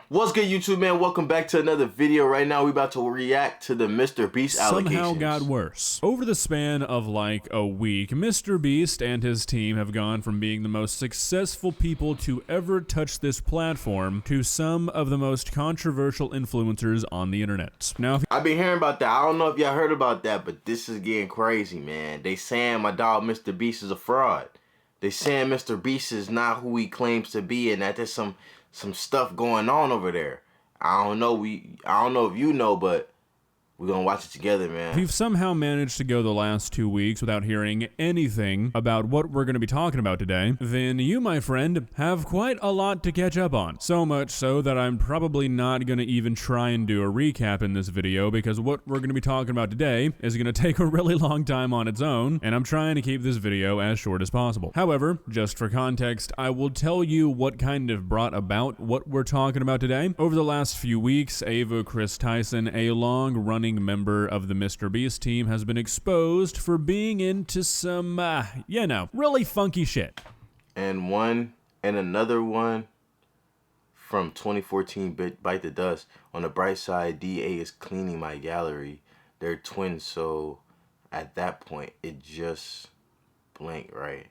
What's good, YouTube, man? Welcome back to another video. Right now, we about to react to the MrBEAST allegations. Somehow got worse. Over the span of like a week, MrBEAST and his team have gone from being the most successful people to ever touch this platform to some of the most controversial influencers on the internet. Now, I've been hearing about that. I don't know if y'all heard about that, but this is getting crazy, man. They saying my dog MrBEAST is a fraud. They saying MrBEAST is not who he claims to be, and that there's some stuff going on over there. I don't know if you know, but we're gonna watch it together, man. We've somehow managed to go the last 2 weeks without hearing anything about what we're going to be talking about today. Then you, my friend, have quite a lot to catch up on. So much so that I'm probably not going to even try and do a recap in this video, because what we're going to be talking about today is going to take a really long time on its own, and I'm trying to keep this video as short as possible. However, just for context, I will tell you what kind of brought about what we're talking about today. Over the last few weeks, Ava Chris Tyson, a long-running member of the MrBEAST team, has been exposed for being into some, really funky shit. And another one from 2014, Bite the Dust. On the bright side, DA is cleaning my gallery. They're twins, so at that point, it just blanked, right?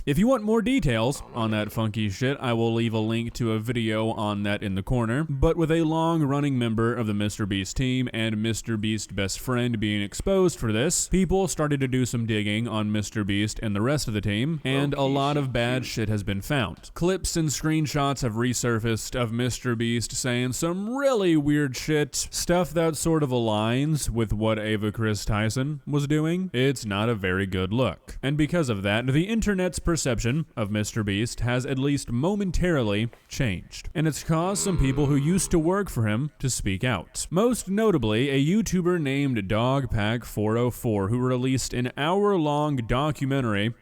If you want more details on that funky shit, I will leave a link to a video on that in the corner. But with a long-running member of the MrBEAST team and MrBEAST best friend being exposed for this, people started to do some digging on MrBEAST and the rest of the team, and a lot of bad shit has been found. Clips and screenshots have resurfaced of MrBEAST saying some really weird shit, stuff that sort of aligns with what Ava Chris Tyson was doing. It's not a very good look. And because of that, the internet's perception of MrBEAST has at least momentarily changed, and it's caused some people who used to work for him to speak out. Most notably, a YouTuber named Dogpack404, who released an hour-long documentary,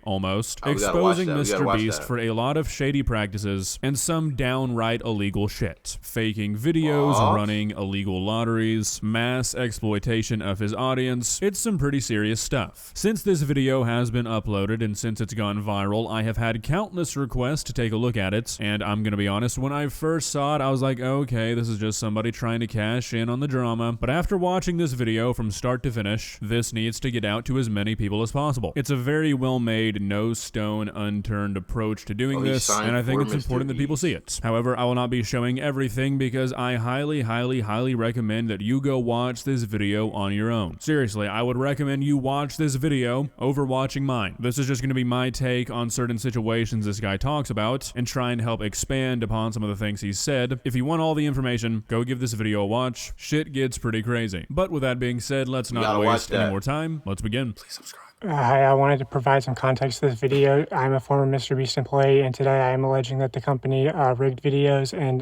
exposing MrBEAST for a lot of shady practices and some downright illegal shit. Faking videos, running illegal lotteries, mass exploitation of his audience. It's some pretty serious stuff. Since this video has been uploaded and since it's gone viral, I have had countless requests to take a look at it, and I'm gonna be honest, when I first saw it, I was like, okay, this is just somebody trying to cash in on the drama, but after watching this video from start to finish, this needs to get out to as many people as possible. It's a very well-made, no stone unturned approach to doing this, and I think it's important that people see it. However, I will not be showing everything because I highly recommend that you go watch this video on your own. Seriously, I would recommend you watch this video over watching mine. This is just gonna be my take on certain situations this guy talks about and try and help expand upon some of the things he's said. If you want all the information, go give this video a watch. Shit gets pretty crazy. But with that being said, let's not waste any more time. Let's begin. Please subscribe. Hi, I wanted to provide some context to this video. I'm a former MrBEAST employee, and today I am alleging that the company rigged videos and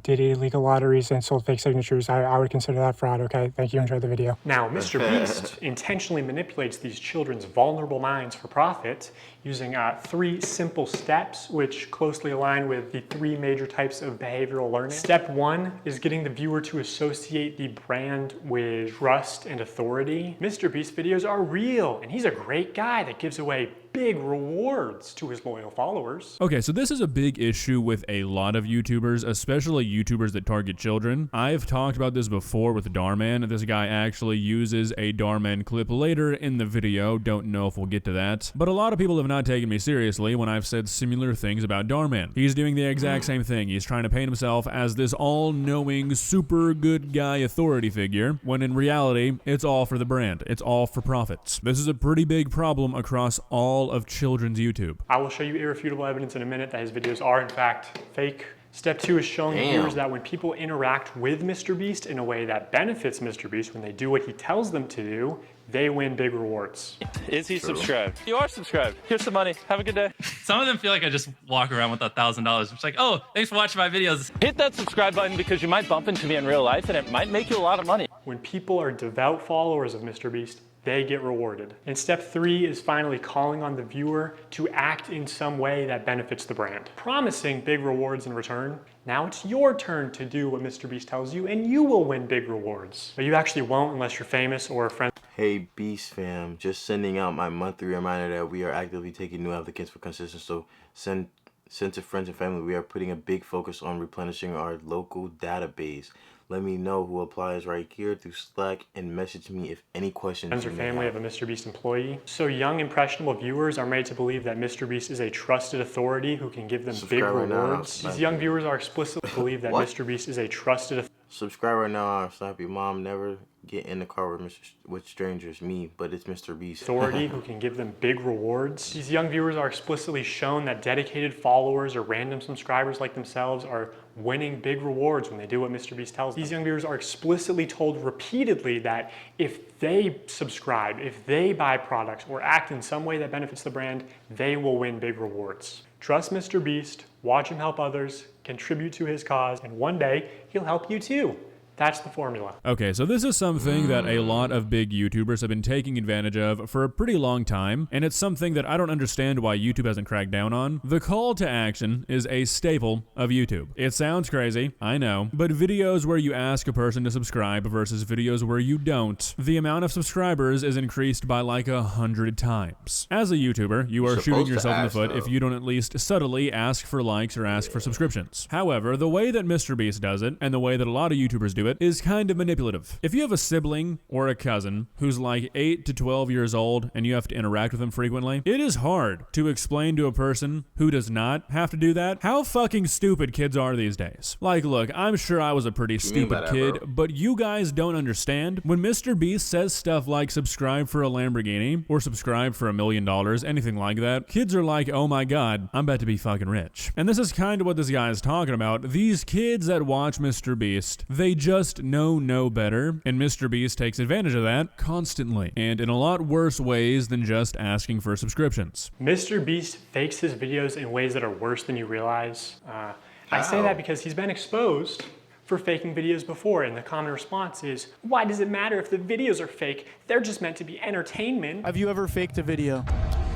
did illegal lotteries and sold fake signatures. I would consider that fraud, okay? Thank you, enjoy the video. Now, MrBEAST intentionally manipulates these children's vulnerable minds for profit using 3 simple steps, which closely align with the 3 major types of behavioral learning. Step 1 is getting the viewer to associate the brand with trust and authority. MrBEAST videos are real, and he's a great guy that gives away big rewards to his loyal followers. Okay, so this is a big issue with a lot of YouTubers, especially YouTubers that target children. I've talked about this before with Dorrien. This guy actually uses a Dorrien clip later in the video. Don't know if we'll get to that. But a lot of people have not taken me seriously when I've said similar things about Dorrien. He's doing the exact same thing. He's trying to paint himself as this all-knowing, super good guy authority figure, when in reality, it's all for the brand. It's all for profits. This is a pretty big problem across all of children's YouTube. I will show you irrefutable evidence in a minute that his videos are in fact fake. Step 2 is showing viewers that when people interact with MrBEAST in a way that benefits MrBEAST, when they do what he tells them to do, they win big rewards. Is he subscribed? You are subscribed. Here's some money. Have a good day. Some of them feel like I just walk around with $1,000. It's like, oh, thanks for watching my videos. Hit that subscribe button because you might bump into me in real life and it might make you a lot of money. When people are devout followers of MrBEAST, they get rewarded. And step 3 is finally calling on the viewer to act in some way that benefits the brand, promising big rewards in return. Now it's your turn to do what MrBEAST tells you and you will win big rewards. But you actually won't unless you're famous or a friend. Hey Beast fam, just sending out my monthly reminder that we are actively taking new applicants for consistent, so send sent to friends and family. We are putting a big focus on replenishing our local database. Let me know who applies right here through Slack and message me if any questions. Friends or family of a MrBEAST employee. So young impressionable viewers are made to believe that MrBEAST is a trusted authority who can give them big rewards. These young viewers are explicitly believe that MrBEAST is a trusted Subscribe right now or slap your mom. Never get in the car with strangers. Me, but it's MrBEAST. Authority who can give them big rewards. These young viewers are explicitly shown that dedicated followers or random subscribers like themselves are winning big rewards when they do what MrBEAST tells them. These young viewers are explicitly told repeatedly that if they subscribe, if they buy products or act in some way that benefits the brand, they will win big rewards. Trust MrBEAST, watch him help others, contribute to his cause, and one day he'll help you too. That's the formula. Okay, so this is something that a lot of big YouTubers have been taking advantage of for a pretty long time, and it's something that I don't understand why YouTube hasn't cracked down on. The call to action is a staple of YouTube. It sounds crazy, I know, but videos where you ask a person to subscribe versus videos where you don't, the amount of subscribers is increased by like 100 times. As a YouTuber, you are shooting yourself in the foot if you don't at least subtly ask for likes or ask for subscriptions. However, the way that MrBEAST does it, and the way that a lot of YouTubers do it, is kind of manipulative. If you have a sibling or a cousin who's like 8 to 12 years old and you have to interact with them frequently, it is hard to explain to a person who does not have to do that how fucking stupid kids are these days. Like, look, I'm sure I was a pretty stupid kid, but you guys don't understand. When MrBEAST says stuff like subscribe for a Lamborghini or subscribe for $1 million, anything like that, kids are like, oh my god, I'm about to be fucking rich. And this is kind of what this guy is talking about. These kids that watch MrBEAST, they just know no better, and MrBEAST takes advantage of that constantly, and in a lot worse ways than just asking for subscriptions. MrBEAST fakes his videos in ways that are worse than you realize. I say that because he's been exposed for faking videos before, and the common response is, why does it matter if the videos are fake? They're just meant to be entertainment. Have you ever faked a video?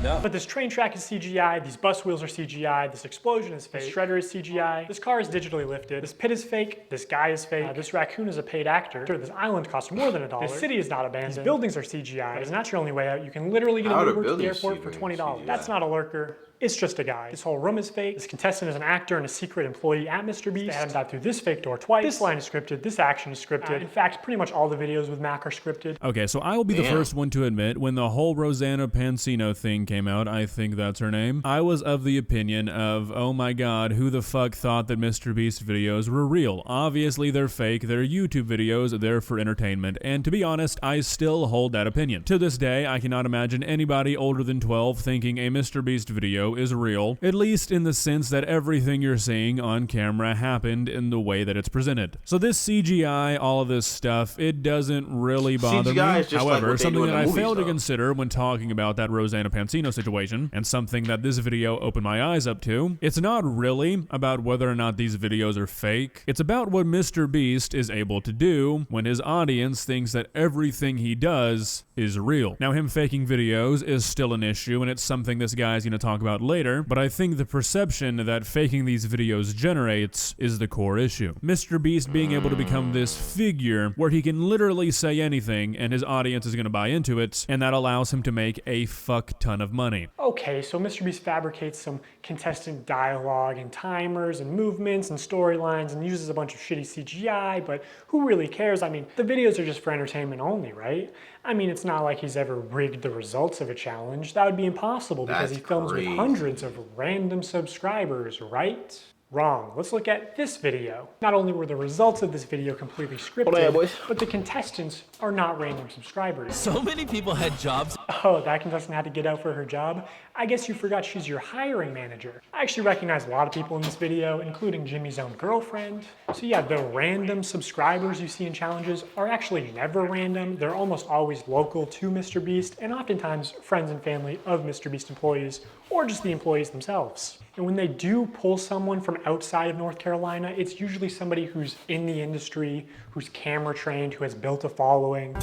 No. But this train track is CGI, these bus wheels are CGI, this explosion is fake, this shredder is CGI, this car is digitally lifted, this pit is fake, this guy is fake, this raccoon is a paid actor, this island costs more than $1, this city is not abandoned, these buildings are CGI, but it's not your only way out. You can literally get an Uber to the airport for $20. That's not a lurker. It's just a guy. This whole room is fake. This contestant is an actor and a secret employee at MrBEAST. They had him dive through this fake door twice. This line is scripted. This action is scripted. In fact, pretty much all the videos with Mac are scripted. Okay, so I will be the first one to admit, when the whole Rosanna Pansino thing came out, I think that's her name, I was of the opinion of, oh my god, who the fuck thought that MrBEAST videos were real? Obviously they're fake, they're YouTube videos, they're for entertainment, and to be honest, I still hold that opinion. To this day, I cannot imagine anybody older than 12 thinking a MrBEAST video is real, at least in the sense that everything you're seeing on camera happened in the way that it's presented. So this CGI, all of this stuff, it doesn't really bother me. However, like something that I failed to consider when talking about that Rosanna Pansino situation, and something that this video opened my eyes up to, it's not really about whether or not these videos are fake. It's about what MrBEAST is able to do when his audience thinks that everything he does is real. Now, him faking videos is still an issue, and it's something this guy's going to talk about later, but I think the perception that faking these videos generates is the core issue. MrBEAST being able to become this figure where he can literally say anything and his audience is going to buy into it, and that allows him to make a fuck ton of money. Okay, so MrBEAST fabricates some contestant dialogue and timers and movements and storylines and uses a bunch of shitty CGI, but who really cares? I mean, the videos are just for entertainment only, right? I mean, it's not like he's ever rigged the results of a challenge. That would be impossible because he films with hundreds of random subscribers, right? Wrong. Let's look at this video. Not only were the results of this video completely scripted, but the contestants are not random subscribers. So many people had jobs. Oh, that contestant had to get out for her job? I guess you forgot she's your hiring manager. I actually recognize a lot of people in this video, including Jimmy's own girlfriend. So yeah, the random subscribers you see in challenges are actually never random. They're almost always local to MrBEAST, and oftentimes friends and family of MrBEAST employees, or just the employees themselves. And when they do pull someone from outside of North Carolina, it's usually somebody who's in the industry, who's camera trained, who has built a following.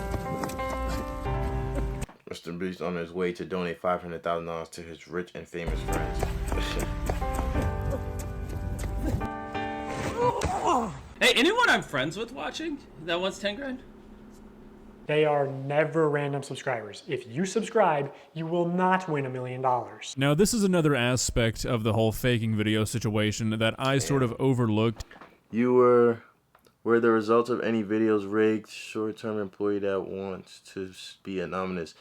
MrBEAST on his way to donate $500,000 to his rich and famous friends. Hey, anyone I'm friends with watching that wants 10 grand? They are never random subscribers. If you subscribe, you will not win $1 million. Now, this is another aspect of the whole faking video situation that I sort of overlooked. Were the results of any videos rigged? Short-term employee that wants to be anonymous.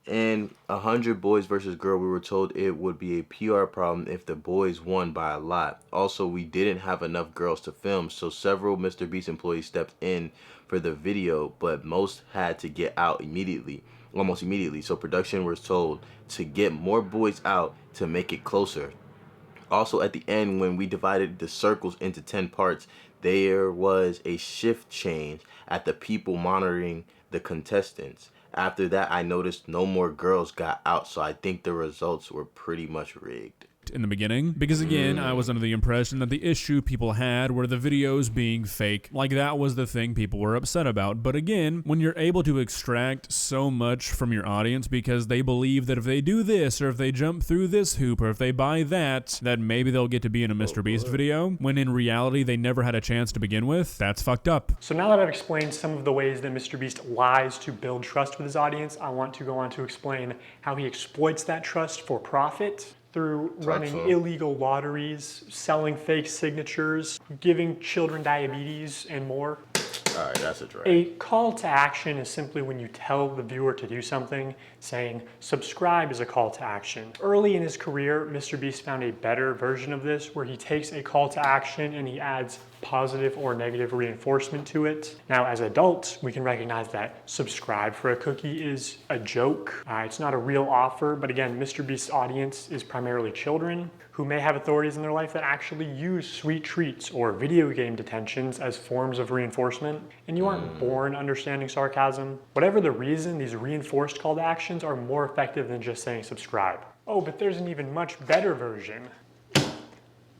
In 100 Boys vs. Girl, we were told it would be a PR problem if the boys won by a lot. Also, we didn't have enough girls to film, so several MrBEAST employees stepped in for the video, but most had to get out almost immediately. So production was told to get more boys out to make it closer. Also, at the end, when we divided the circles into 10 parts, there was a shift change at the people monitoring the contestants. After that, I noticed no more girls got out, so I think the results were pretty much rigged. In the beginning, because again, I was under the impression that the issue people had were the videos being fake. Like, that was the thing people were upset about. But again, when you're able to extract so much from your audience because they believe that if they do this, or if they jump through this hoop, or if they buy that maybe they'll get to be in a MrBEAST video, when in reality they never had a chance to begin with, that's fucked up. So now that I've explained some of the ways that MrBEAST lies to build trust with his audience, I want to go on to explain how he exploits that trust for profit through running illegal lotteries, selling fake signatures, giving children diabetes, and more. All right, that's a drag. A call to action is simply when you tell the viewer to do something. Saying subscribe is a call to action. Early in his career, MrBEAST found a better version of this where he takes a call to action and he adds positive or negative reinforcement to it. Now, as adults, we can recognize that subscribe for a cookie is a joke. It's not a real offer, but again, MrBEAST's audience is primarily children who may have authorities in their life that actually use sweet treats or video game detentions as forms of reinforcement, and you aren't born understanding sarcasm. Whatever the reason, these reinforced call to actions are more effective than just saying subscribe. Oh, but there's an even much better version.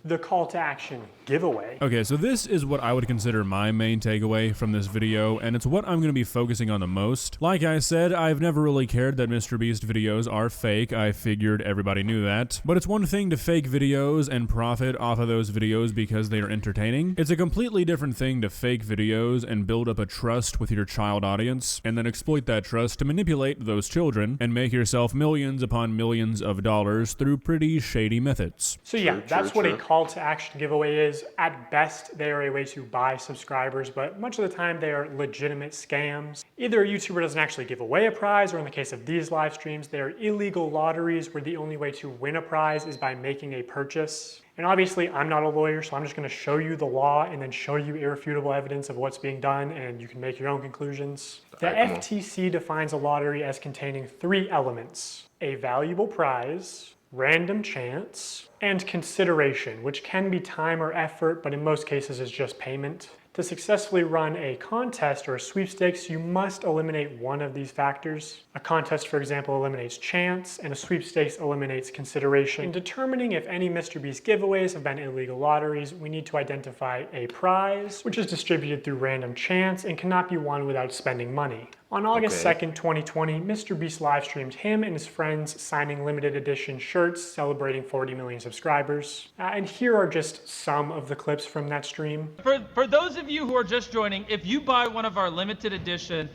The call to action giveaway. Okay, so this is what I would consider my main takeaway from this video, and it's what I'm going to be focusing on the most. Like I said, I've never really cared that MrBEAST videos are fake. I figured everybody knew that. But it's one thing to fake videos and profit off of those videos because they are entertaining. It's a completely different thing to fake videos and build up a trust with your child audience, and then exploit that trust to manipulate those children and make yourself millions upon millions of dollars through pretty shady methods. So yeah, that's what a call to action giveaway is. At best, they are a way to buy subscribers, but much of the time they are legitimate scams. Either a YouTuber doesn't actually give away a prize, or in the case of these live streams, they are illegal lotteries where the only way to win a prize is by making a purchase. And obviously, I'm not a lawyer, so I'm just going to show you the law and then show you irrefutable evidence of what's being done, and you can make your own conclusions. The FTC defines a lottery as containing 3 elements: a valuable prize, random chance, and consideration, which can be time or effort, but in most cases is just payment. To successfully run a contest or a sweepstakes, you must eliminate one of these factors. A contest, for example, eliminates chance, and a sweepstakes eliminates consideration. In determining if any MrBEAST giveaways have been illegal lotteries, we need to identify a prize, which is distributed through random chance and cannot be won without spending money. On August 2nd, 2020, MrBEAST live streamed him and his friends signing limited edition shirts celebrating 40 million subscribers. And here are just some of the clips from that stream. For those of you who are just joining, if you buy one of our limited edition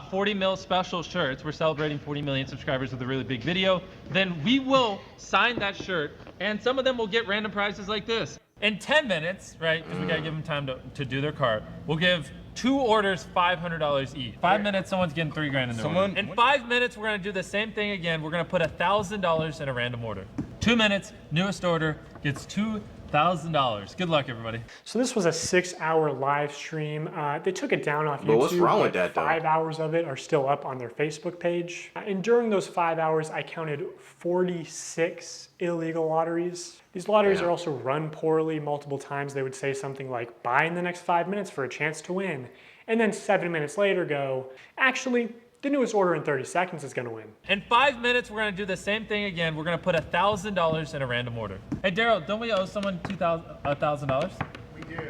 40 mil special shirts, we're celebrating 40 million subscribers with a really big video, then we will sign that shirt, and some of them will get random prizes like this. In 10 minutes, right, because we gotta give them time to do their cart, we'll give 2 orders $500 each. 5 minutes, someone's getting $3 grand in their order. In 5 minutes, we're gonna do the same thing again. We're gonna put $1,000 in a random order. 2 minutes, newest order gets $2,000. Good luck, everybody. So this was a 6-hour live stream. They took it down off YouTube. But what's wrong with that, though? 5 hours of it are still up on their Facebook page. And during those 5 hours, I counted 46 illegal lotteries. These lotteries are also run poorly. Multiple times they would say something like, buy in the next 5 minutes for a chance to win. And then 7 minutes later go, actually, the newest order in 30 seconds is gonna win. In 5 minutes, we're gonna do the same thing again. We're gonna put $1,000 in a random order. Hey, Daryl, don't we owe someone $1,000? We do.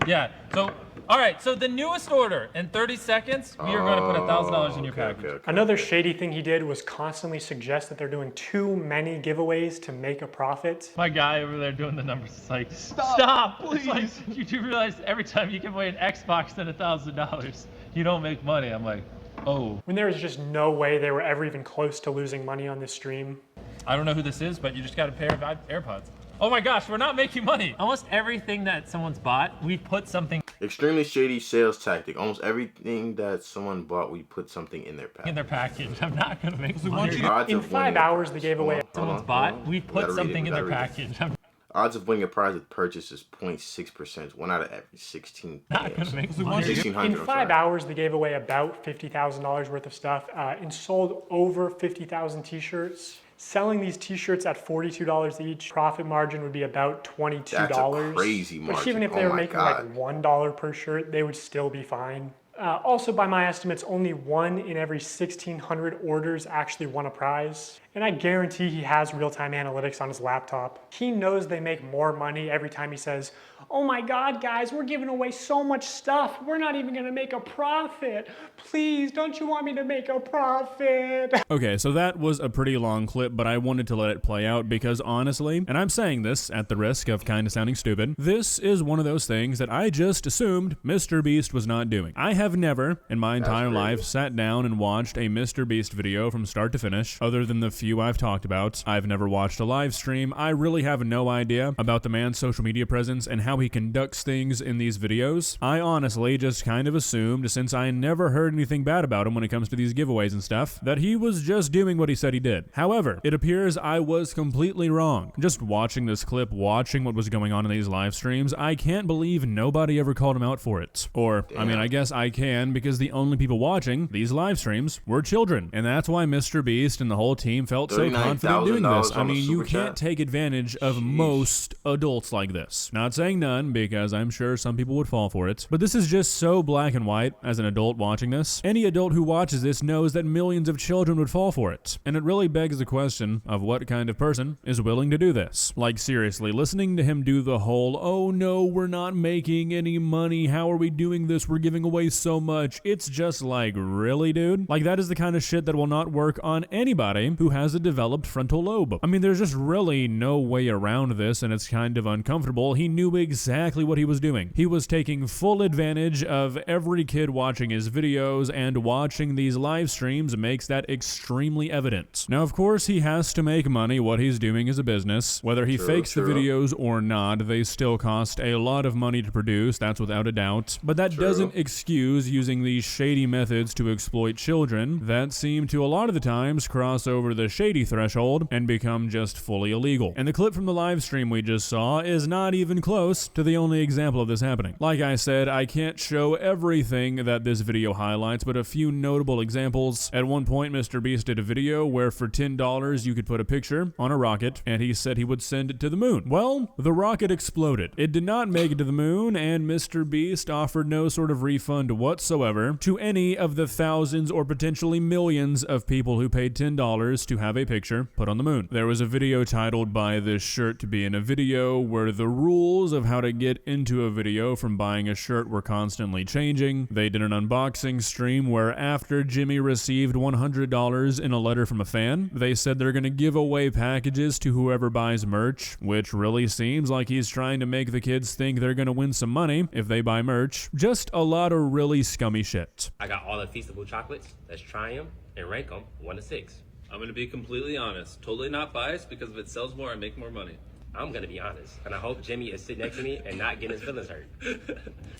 Yeah, so, all right, so the newest order in 30 seconds, we are gonna put $1,000 in your package. Another shady thing he did was constantly suggest that they're doing too many giveaways to make a profit. My guy over there doing the numbers is like, stop, please. It's like, you do realize every time you give away an Xbox and $1,000, you don't make money. I'm like, Oh. when there was just no way they were ever even close to losing money on this stream. I don't know who this is, but you just got a pair of AirPods. Oh my gosh, we're not making money. Almost everything that someone's bought, we put something Extremely shady sales tactic. Almost everything that someone bought, we put something in their package. in their package. I'm not gonna make money. Odds In of 5 winning a hours, prize. they gave away. Someone's bought, we put something in their package. I'm Odds of winning a prize with purchase is 0.6%. 1 out of every 16. not gonna make money. 1,600. In 5 hours, they gave away about $50,000 worth of stuff and sold over 50,000 t-shirts. Selling these t-shirts at $42 each, profit margin would be about $22. That's a crazy But margin. even if they Oh were my making God. like $1 per shirt, they would still be fine. Also, by my estimates, only 1 in every 1,600 orders actually won a prize. And I guarantee he has real-time analytics on his laptop. He knows they make more money every time he says, "Oh my God, guys, we're giving away so much stuff. We're not even gonna make a profit. Please, don't you want me to make a profit?" Okay, so that was a pretty long clip, but I wanted to let it play out because honestly, and I'm saying this at the risk of kind of sounding stupid, this is one of those things that I just assumed MrBEAST was not doing. I have never, in my entire life, sat down and watched a MrBEAST video from start to finish, other than the few I've talked about. I've never watched a live stream. I really have no idea about the man's social media presence and how he conducts things in these videos. I honestly just kind of assumed, since I never heard anything bad about him when it comes to these giveaways and stuff, that he was just doing what he said he did. However, it appears I was completely wrong. Just watching this clip, watching what was going on in these live streams, I can't believe nobody ever called him out for it. Or, I mean, I guess I can, because the only people watching these live streams were children. And that's why MrBEAST and the whole team felt so confident doing this. I mean, you can't take advantage of most adults like this. Not saying none, because I'm sure some people would fall for it. But this is just so black and white as an adult watching this. Any adult who watches this knows that millions of children would fall for it. And it really begs the question of what kind of person is willing to do this. Like seriously, listening to him do the whole, "Oh no, we're not making any money. How are we doing this? We're giving away so much." It's just like, really, dude? Like, that is the kind of shit that will not work on anybody who has a developed frontal lobe. I mean, there's just really no way around this, and it's kind of uncomfortable. He knew exactly what he was doing. He was taking full advantage of every kid watching his videos, and watching these live streams makes that extremely evident. Now, of course, he has to make money. What he's doing is a business. Whether he fakes the videos or not, they still cost a lot of money to produce, that's without a doubt. But that doesn't excuse using these shady methods to exploit children that seem to a lot of the times cross over the shady threshold and become just fully illegal. And the clip from the live stream we just saw is not even close to the only example of this happening. Like I said, I can't show everything that this video highlights, but a few notable examples. At one point, MrBEAST did a video where for $10 you could put a picture on a rocket, and he said he would send it to the moon. Well, the rocket exploded. It did not make it to the moon, and MrBEAST offered no sort of refund whatsoever to any of the thousands or potentially millions of people who paid $10 to have a picture put on the moon. There was a video titled "Buy This Shirt to Be in a Video," where the rules of how to get into a video from buying a shirt were constantly changing. They did an unboxing stream where after Jimmy received $100 in a letter from a fan, they said they're going to give away packages to whoever buys merch, which really seems like he's trying to make the kids think they're going to win some money if they buy merch. Just a lot of really scummy shit. I got all the Feastable chocolates. Let's try them and rank them 1 to 6. I'm gonna be completely honest. Totally not biased, because if it sells more, I make more money. I'm gonna be honest, and I hope Jimmy is sitting next to me and not getting his feelings hurt.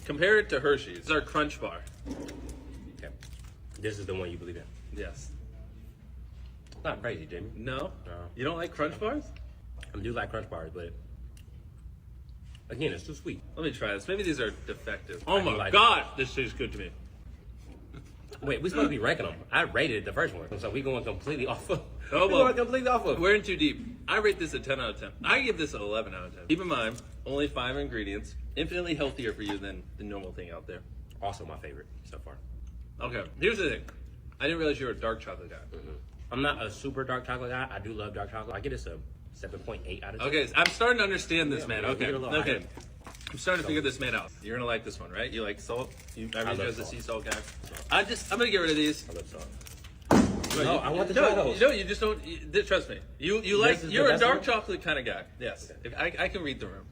Compare it to Hershey's. It's our Crunch Bar. Okay. This is the one you believe in. Yes. Not crazy, Jimmy. No? No. You don't like Crunch Bars? I do like Crunch Bars, but again, it's too sweet. Let me try this. Maybe these are defective. I Oh do my like God, this tastes good to me. Wait, we're supposed to be ranking them. I rated the first one, so we going completely off of. Oh, we well. going completely off of. We're in too deep. I rate this a 10 out of 10. I give this an 11 out of 10. Keep in mind, only 5 ingredients. Infinitely healthier for you than the normal thing out there. Also my favorite so far. Okay, here's the thing. I didn't realize you were a dark chocolate guy. I'm not a super dark chocolate guy. I do love dark chocolate. I get this a 7.8 out of 10. Okay, I'm starting to understand this, man. we Okay, get a little okay. higher. I'm starting to figure this man out. You're gonna like this one, right? You like salt? I read you as a sea salt guy. I'm gonna get rid of these. I love salt. No, I want to try those. No, you just don't. Trust me. You like. This is You're the a best dark one? chocolate kind of guy. Yes, I can read the room.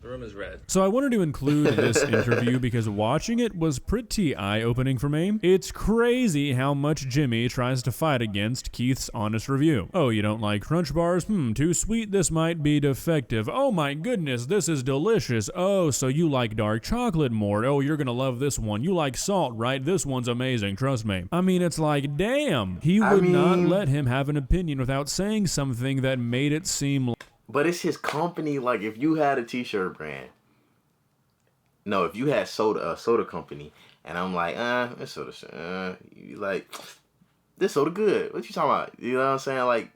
The room is red. So I wanted to include this interview because watching it was pretty eye-opening for me. It's crazy how much Jimmy tries to fight against Keith's honest review. Oh, you don't like Crunch Bars? Too sweet, this might be defective. Oh my goodness, this is delicious. Oh, so you like dark chocolate more. Oh, you're gonna love this one. You like salt, right? This one's amazing, trust me. I mean, it's like, damn. He would not let him have an opinion without saying something that made it seem like... But it's his company. Like, if you had a t-shirt brand, no, if you had soda company, and I'm like, this soda, you like, this soda good. What you talking about? You know what I'm saying? Like,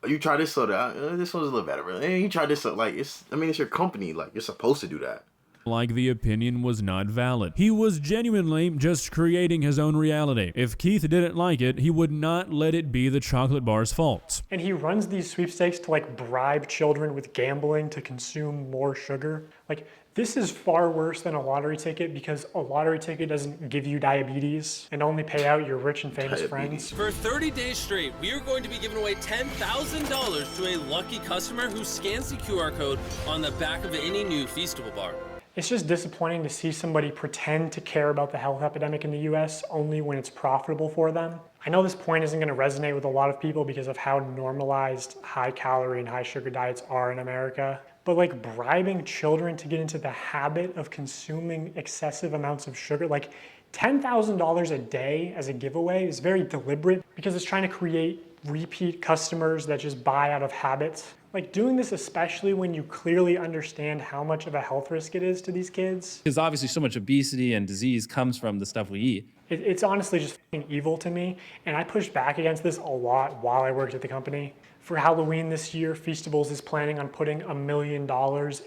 you try this soda, this one's a little better, bro. You try this soda, like, it's your company. Like, you're supposed to do that. Like the opinion was not valid. He was genuinely just creating his own reality. If Keith didn't like it, he would not let it be the chocolate bar's fault. And he runs these sweepstakes to like bribe children with gambling to consume more sugar. Like, this is far worse than a lottery ticket because a lottery ticket doesn't give you diabetes and only pay out your rich and famous friends. For 30 days straight, we are going to be giving away $10,000 to a lucky customer who scans the QR code on the back of any new Feastable bar. It's just disappointing to see somebody pretend to care about the health epidemic in the US only when it's profitable for them. I know this point isn't going to resonate with a lot of people because of how normalized high calorie and high sugar diets are in America. But like bribing children to get into the habit of consuming excessive amounts of sugar, like $10,000 a day as a giveaway is very deliberate because it's trying to create repeat customers that just buy out of habit. Like doing this, especially when you clearly understand how much of a health risk it is to these kids. Because obviously so much obesity and disease comes from the stuff we eat. It's honestly just f***ing evil to me. And I pushed back against this a lot while I worked at the company. For Halloween this year, Feastables is planning on putting $1 million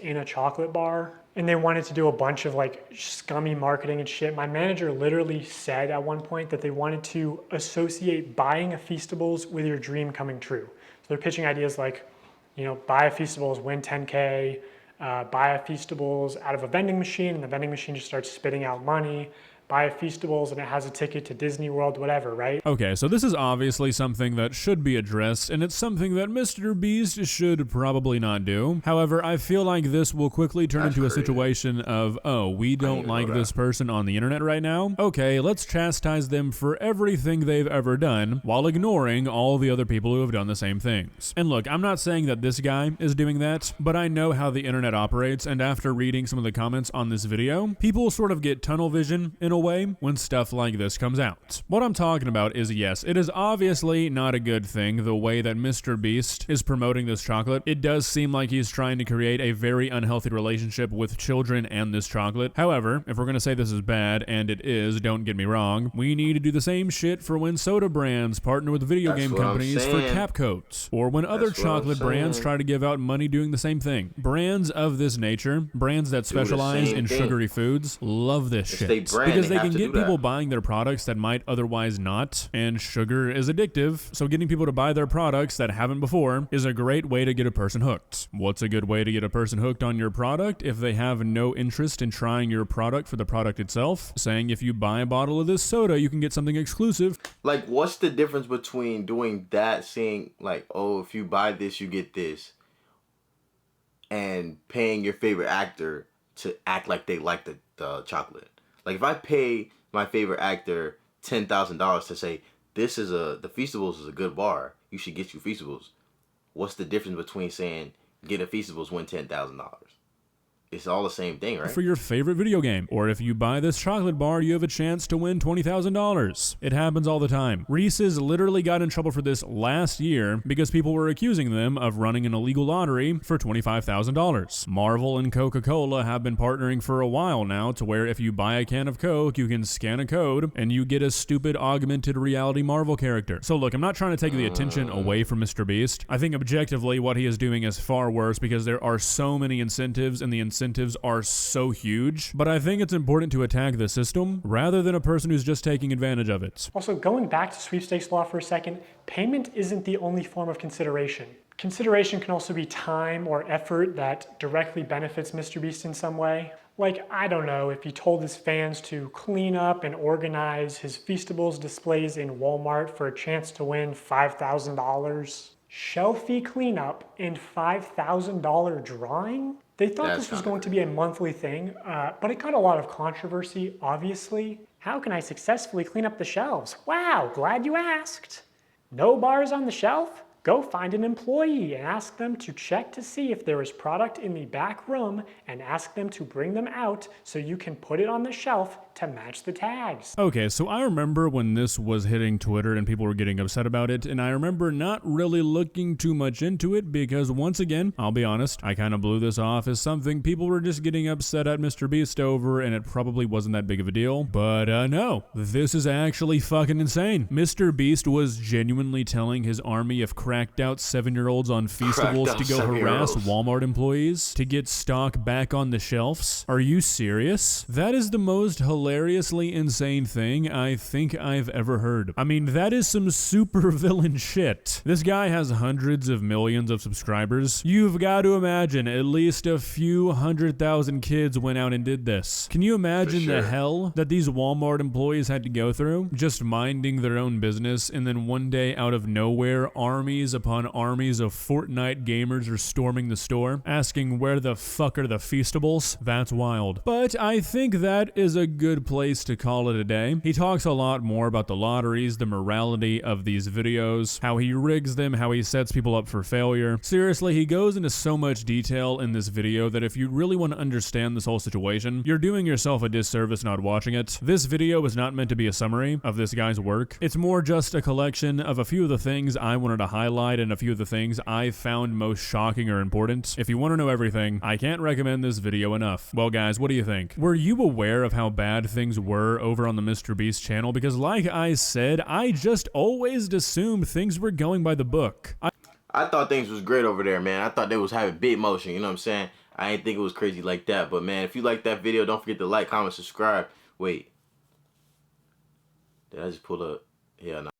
in a chocolate bar. And they wanted to do a bunch of like scummy marketing and shit. My manager literally said at one point that they wanted to associate buying a Feastables with your dream coming true. So they're pitching ideas like, you know, buy a Feastables, win 10K, buy a Feastables out of a vending machine, and the vending machine just starts spitting out money. Buy a Feastables and it has a ticket to Disney World, whatever, right? Okay, so this is obviously something that should be addressed, and it's something that MrBEAST should probably not do. However, I feel like this will quickly turn into a situation of, oh, we don't like this person on the internet right now? Okay, let's chastise them for everything they've ever done, while ignoring all the other people who have done the same things. And look, I'm not saying that this guy is doing that, but I know how the internet operates, and after reading some of the comments on this video, people sort of get tunnel vision in a way when stuff like this comes out. What I'm talking about is, yes, it is obviously not a good thing the way that MrBEAST is promoting this chocolate. It does seem like he's trying to create a very unhealthy relationship with children and this chocolate. However, if we're gonna say this is bad, and it is, don't get me wrong, we need to do the same shit for when soda brands partner with video game companies for cap coats, or when other chocolate brands try to give out money doing the same thing. Brands of this nature, brands that specialize in sugary foods, love this shit. Because they can get people buying their products that might otherwise not, and sugar is addictive, so getting people to buy their products that haven't before is a great way to get a person hooked. What's a good way to get a person hooked on your product if they have no interest in trying your product for the product itself? Saying if you buy a bottle of this soda, you can get something exclusive. Like, what's the difference between doing that, saying like, oh, if you buy this, you get this, and paying your favorite actor to act like they like the chocolate? Like, if I pay my favorite actor $10,000 to say, the Feastables is a good bar, you should get you Feastables, what's the difference between saying, get a Feastables, win $10,000? It's all the same thing, right? For your favorite video game. Or if you buy this chocolate bar, you have a chance to win $20,000. It happens all the time. Reese's literally got in trouble for this last year because people were accusing them of running an illegal lottery for $25,000. Marvel and Coca-Cola have been partnering for a while now to where if you buy a can of Coke, you can scan a code and you get a stupid augmented reality Marvel character. So look, I'm not trying to take the attention away from MrBEAST. I think objectively what he is doing is far worse because there are so many incentives and the incentives are so huge, but I think it's important to attack the system rather than a person who's just taking advantage of it. Also, going back to sweepstakes law for a second, payment isn't the only form of consideration. Consideration can also be time or effort that directly benefits MrBEAST in some way. Like, I don't know, if he told his fans to clean up and organize his Feastables displays in Walmart for a chance to win $5,000. Shelfie cleanup and $5,000 drawing? They thought That's this was kinda going to be a monthly thing, but it got a lot of controversy, obviously. How can I successfully clean up the shelves? Wow, glad you asked. No bars on the shelf? Go find an employee and ask them to check to see if there is product in the back room and ask them to bring them out so you can put it on the shelf to match the tags. Okay, so I remember when this was hitting Twitter and people were getting upset about it, and I remember not really looking too much into it because once again, I'll be honest, I kind of blew this off as something people were just getting upset at MrBEAST over, and it probably wasn't that big of a deal. But no, this is actually fucking insane. MrBEAST was genuinely telling his army of cracked out 7-year-olds on Feastables to go harass Walmart employees to get stock back on the shelves. Are you serious? That is the most hilariously insane thing I think I've ever heard. I mean, that is some super villain shit. This guy has hundreds of millions of subscribers. You've got to imagine at least a few 100,000 kids went out and did this. Can you imagine the hell that these Walmart employees had to go through? Just minding their own business, and then one day out of nowhere, armies upon armies of Fortnite gamers are storming the store, asking where the fuck are the Feastables? That's wild. But I think that is a good place to call it a day. He talks a lot more about the lotteries, the morality of these videos, how he rigs them, how he sets people up for failure. Seriously, he goes into so much detail in this video that if you really want to understand this whole situation, you're doing yourself a disservice not watching it. This video is not meant to be a summary of this guy's work. It's more just a collection of a few of the things I wanted to highlight and a few of the things I found most shocking or important. If you want to know everything, I can't recommend this video enough. Well guys, what do you think? Were you aware of how bad things were over on the MrBEAST channel? Because like I said, I just always assumed things were going by the book. I thought things was great over there, man. I thought they was having big motion, you know what I'm saying? I didn't think it was crazy like that. But man, if you like that video, don't forget to like, comment, subscribe. Wait. Did I just pull up? Yeah, no.